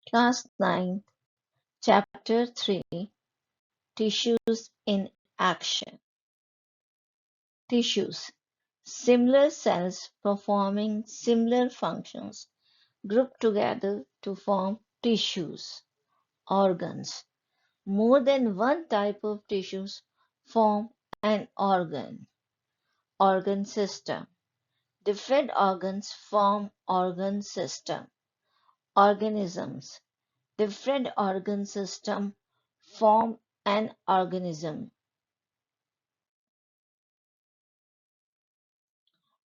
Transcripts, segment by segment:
Class 9, Chapter 3, Tissues in Action. Tissues. Similar cells performing similar functions group together to form tissues. Organs. More than one type of tissues form an organ. Organ system. Different organs form organ system. Organisms. Different organ system form an organism.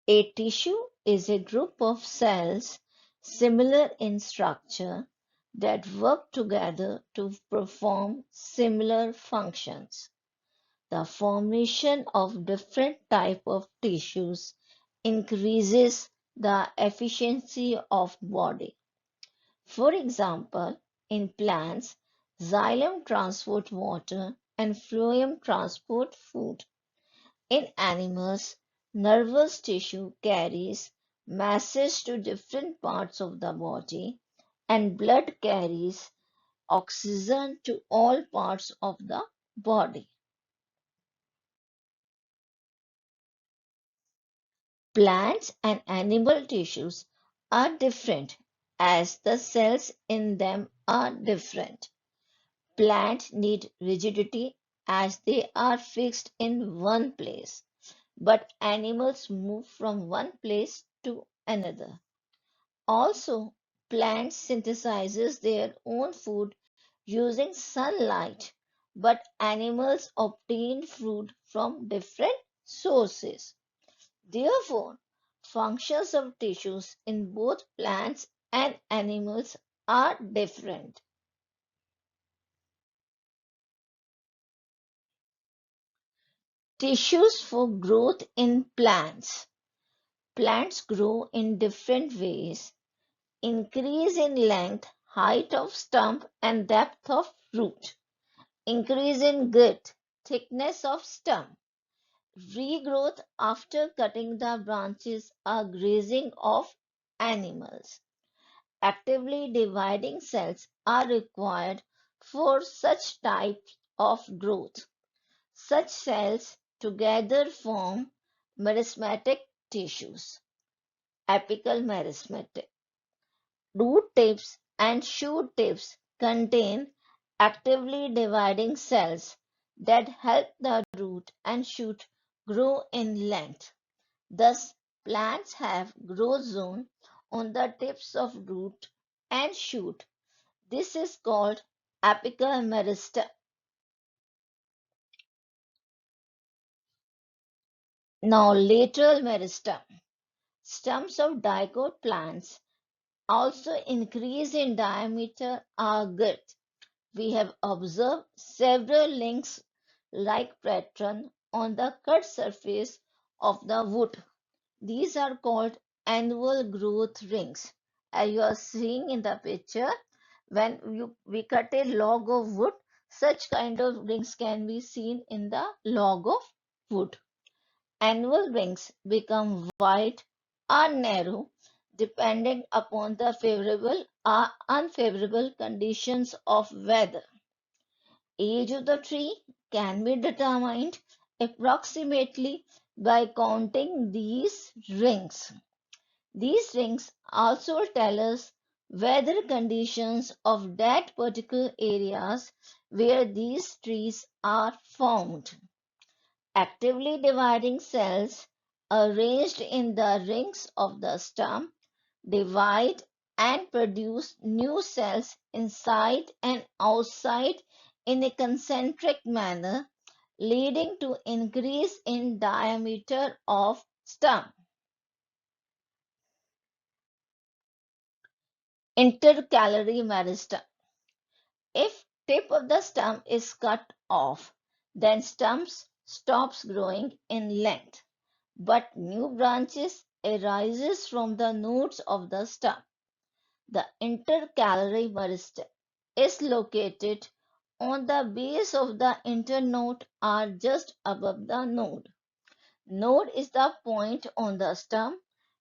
A tissue is a group of cells similar in structure that work together to perform similar functions. The formation of different types of tissues increases the efficiency of body. For example, in plants, xylem transport water and phloem transport food. In animals, nervous tissue carries messages to different parts of the body, and blood carries oxygen to all parts of the body. Plants and animal tissues are different as the cells in them are different. Plants need rigidity as they are fixed in one place, but animals move from one place to another. Also, plants synthesizes their own food using sunlight, but animals obtain food from different sources. Therefore, functions of tissues in both plants and animals are different. Tissues for growth in plants. Plants grow in different ways. Increase in length, height of stump and depth of root. Increase in girth, thickness of stump. Regrowth after cutting the branches or grazing of animals. Actively dividing cells are required for such types of growth. Such cells together form meristematic tissues. Apical meristematic. Root tips and shoot tips contain actively dividing cells that help the root and shoot grow in length. Thus, plants have growth zone on the tips of root and shoot. This is called apical meristem. Now, lateral meristem. Stems of dicot plants also increase in diameter or girth. We have observed several links-like pattern on the cut surface of the wood. These are called annual growth rings. As you are seeing in the picture, when we cut a log of wood, such kind of rings can be seen in the log of wood. Annual rings become wide or narrow depending upon the favorable or unfavorable conditions of weather. Age of the tree can be determined approximately by counting these rings. These rings also tell us weather conditions of that particular areas where these trees are formed. Actively dividing cells arranged in the rings of the stem divide and produce new cells inside and outside in a concentric manner, leading to increase in diameter of stem. Intercalary meristem. If tip of the stem is cut off, then stem stops growing in length, but new branches arises from the nodes of the stem. The intercalary meristem is located on the base of the internode or just above the node. Node is the point on the stem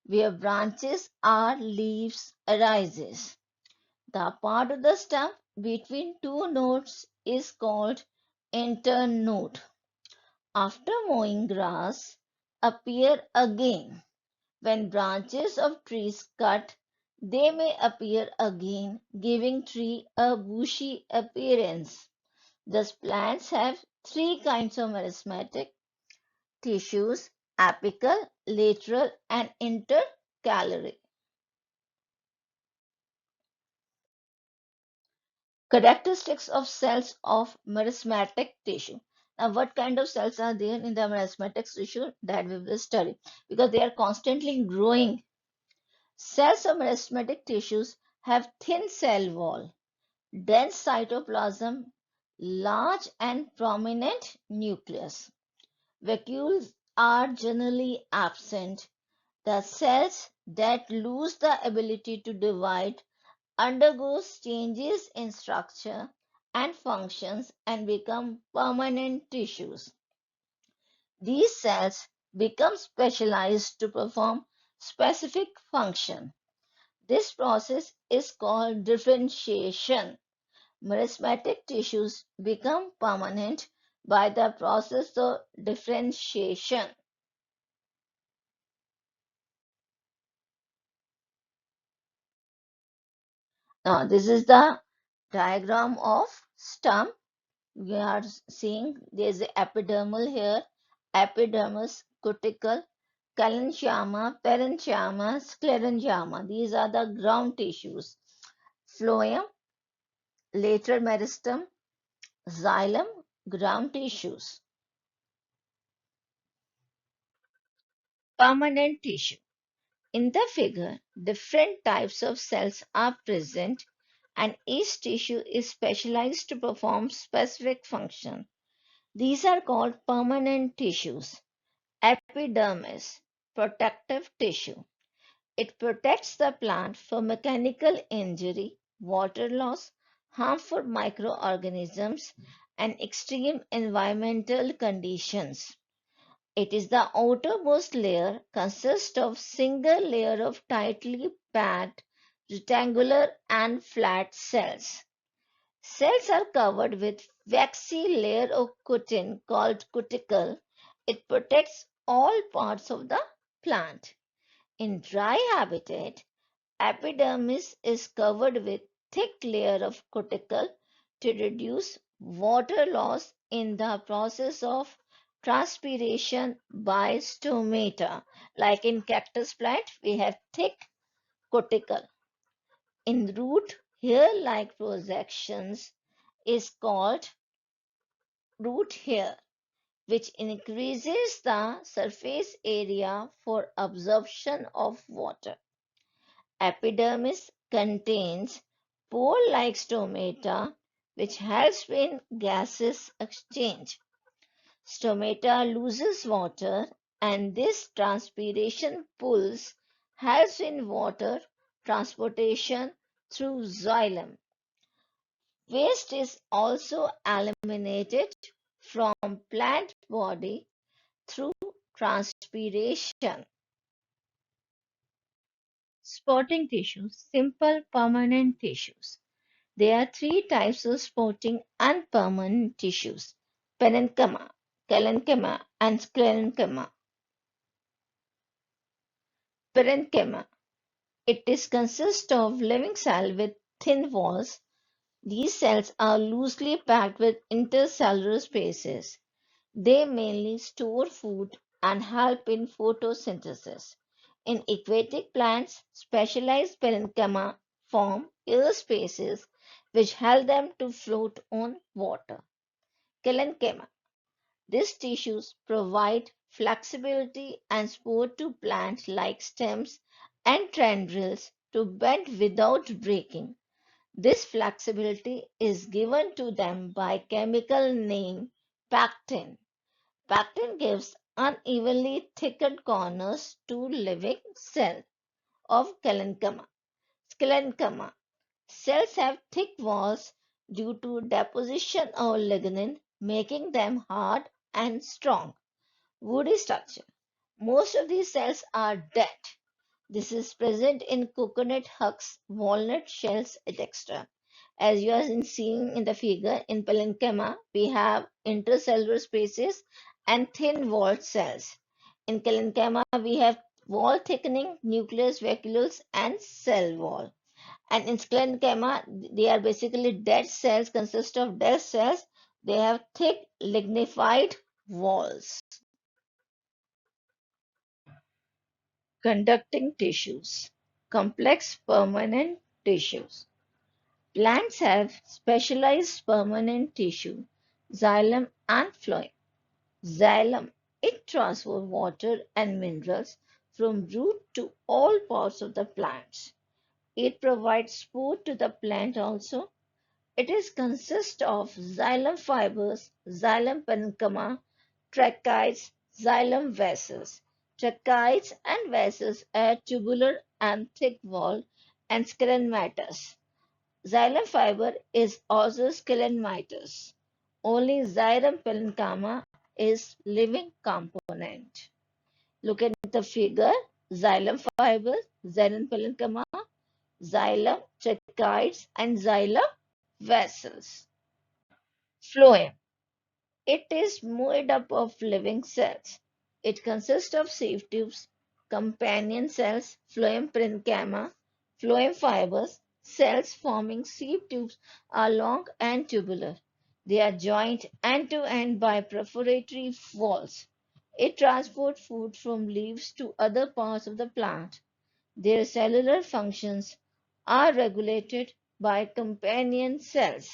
where branches or leaves arises. The part of the stem between two nodes is called internode. After mowing, grass appear again. When branches of trees cut, they may appear again, giving tree a bushy appearance. Thus, plants have three kinds of meristematic tissues: apical, lateral, and intercalary. Characteristics of cells of meristematic tissue. Now, what kind of cells are there in the meristematic tissue that we will study? Because they are constantly growing. Cells of meristematic tissues have thin cell wall, dense cytoplasm, large and prominent nucleus. Vacuoles are generally absent. The cells that lose the ability to divide undergoes changes in structure and functions and become permanent tissues. These cells become specialized to perform specific function. This process is called differentiation. Meristematic tissues become permanent by the process of differentiation. Now, this is the diagram of stem. We are seeing there is epidermal here, epidermis, cuticle, collenchyma, parenchyma, sclerenchyma. These are the ground tissues. Phloem, lateral meristem, xylem, ground tissues. Permanent tissue. In the figure, different types of cells are present and each tissue is specialized to perform specific function. These are called permanent tissues. Epidermis, protective tissue. It protects the plant from mechanical injury, water loss, harmful microorganisms, and extreme environmental conditions. It is the outermost layer, consists of single layer of tightly packed rectangular and flat cells. Cells are covered with waxy layer of cutin called cuticle. It protects all parts of the plant. In dry habitat, epidermis is covered with thick layer of cuticle to reduce water loss in the process of transpiration by stomata. Like in cactus plant, we have thick cuticle. In root, hair-like projections is called root hair, which increases the surface area for absorption of water. Epidermis contains pore-like stomata, which helps in gases exchange. Stomata loses water, and this transpiration pulls helps in water transportation through xylem. Waste is also eliminated from plant body through transpiration. Spotting tissues, simple permanent tissues. There are three types of spotting and permanent tissues: parenchyma, collenchyma, and sclerenchyma. Parenchyma. It is consists of living cell with thin walls. These cells are loosely packed with intercellular spaces. They mainly store food and help in photosynthesis. In aquatic plants, specialized parenchyma form air spaces which help them to float on water. Collenchyma. These tissues provide flexibility and support to plants like stems and tendrils to bend without breaking. This flexibility is given to them by chemical name pectin. Pectin gives unevenly thickened corners to living cell of Sclerenchyma. Sclerenchyma cells have thick walls due to deposition of lignin, making them hard and strong. Woody structure. Most of these cells are dead. This is present in coconut husks, walnut shells, etc. As you are seeing in the figure, in parenchyma, we have intercellular spaces and thin walled cells. In parenchyma, we have wall thickening, nucleus, vacuoles, and cell wall. And in sclerenchyma, they are basically dead cells, consist of dead cells. They have thick lignified walls. Conducting tissues. Complex permanent tissues. Plants have specialized permanent tissue, xylem and phloem. Xylem, it transports water and minerals from root to all parts of the plants. It provides food to the plant also. It is consist of xylem fibers, xylem parenchyma, tracheids, xylem vessels. Tracheids and vessels are tubular and thick-walled and scleromatous. Xylem fiber is also scleromatous. Only xylem parenchyma is living component. Look at the figure. Xylem fibers, xylem parenchyma, xylem tracheids, and xylem vessels. Phloem. It is made up of living cells. It consists of sieve tubes, companion cells, phloem parenchyma, phloem fibers. Cells forming sieve tubes are long and tubular. They are joined end to end by perforatory walls. It transports food from leaves to other parts of the plant. Their cellular functions are regulated by companion cells.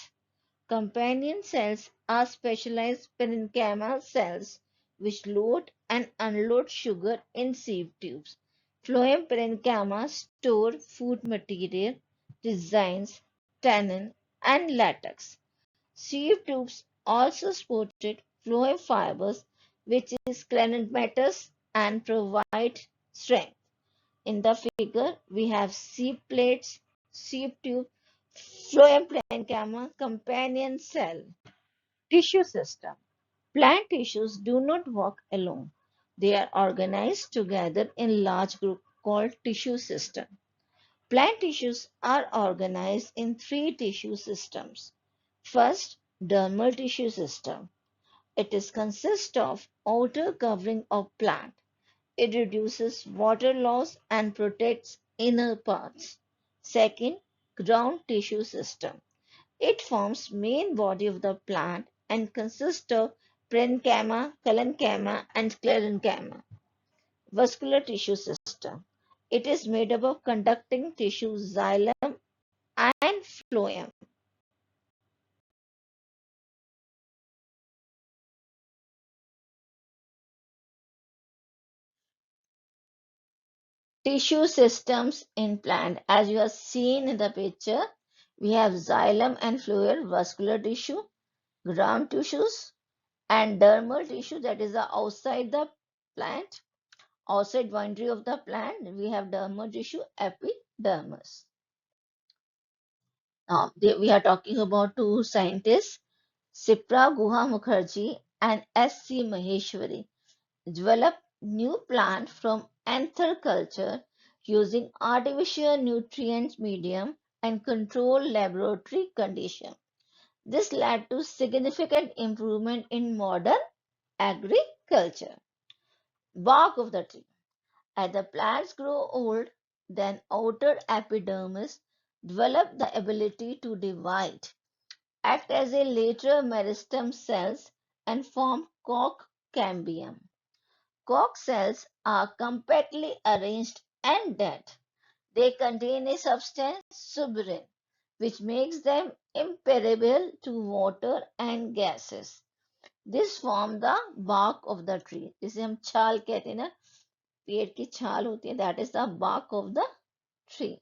Companion cells are specialized parenchyma cells which load and unload sugar in sieve tubes. Phloem parenchyma store food material, resins, tannin, and latex. Sieve tubes also supported phloem fibers, which is clematis and provide strength. In the figure, we have sieve plates, sieve tube, phloem parenchyma, companion cell. Tissue system. Plant tissues do not work alone. They are organized together in large groups called tissue system. Plant tissues are organized in three tissue systems. First, dermal tissue system. It is consists of outer covering of plant. It reduces water loss and protects inner parts. Second, ground tissue system. It forms main body of the plant and consists of parenchyma, collenchyma, and sclerenchyma. Vascular tissue system. It is made up of conducting tissue, xylem, and phloem. Tissue systems in plant. As you have seen in the picture, we have xylem and phloem vascular tissue, ground tissues, and dermal tissue that is the outside the plant, outside boundary of the plant. We have dermal tissue, epidermis. Now, we are talking about two scientists, Sipra Guha Mukherjee and S.C. Maheshwari, developed new plant from anther culture using artificial nutrient medium and controlled laboratory condition. This led to significant improvement in modern agriculture. Bark of the tree. As the plants grow old, then outer epidermis develop the ability to divide, act as a later meristem cells, and form cork cambium. Cork cells are compactly arranged and dead. They contain a substance, suberin, which makes them impermeable to water and gases. This form the bark of the tree. जिसे हम छाल कहते हैं ना, पेड़ की छाल होती है, that is the bark of the tree.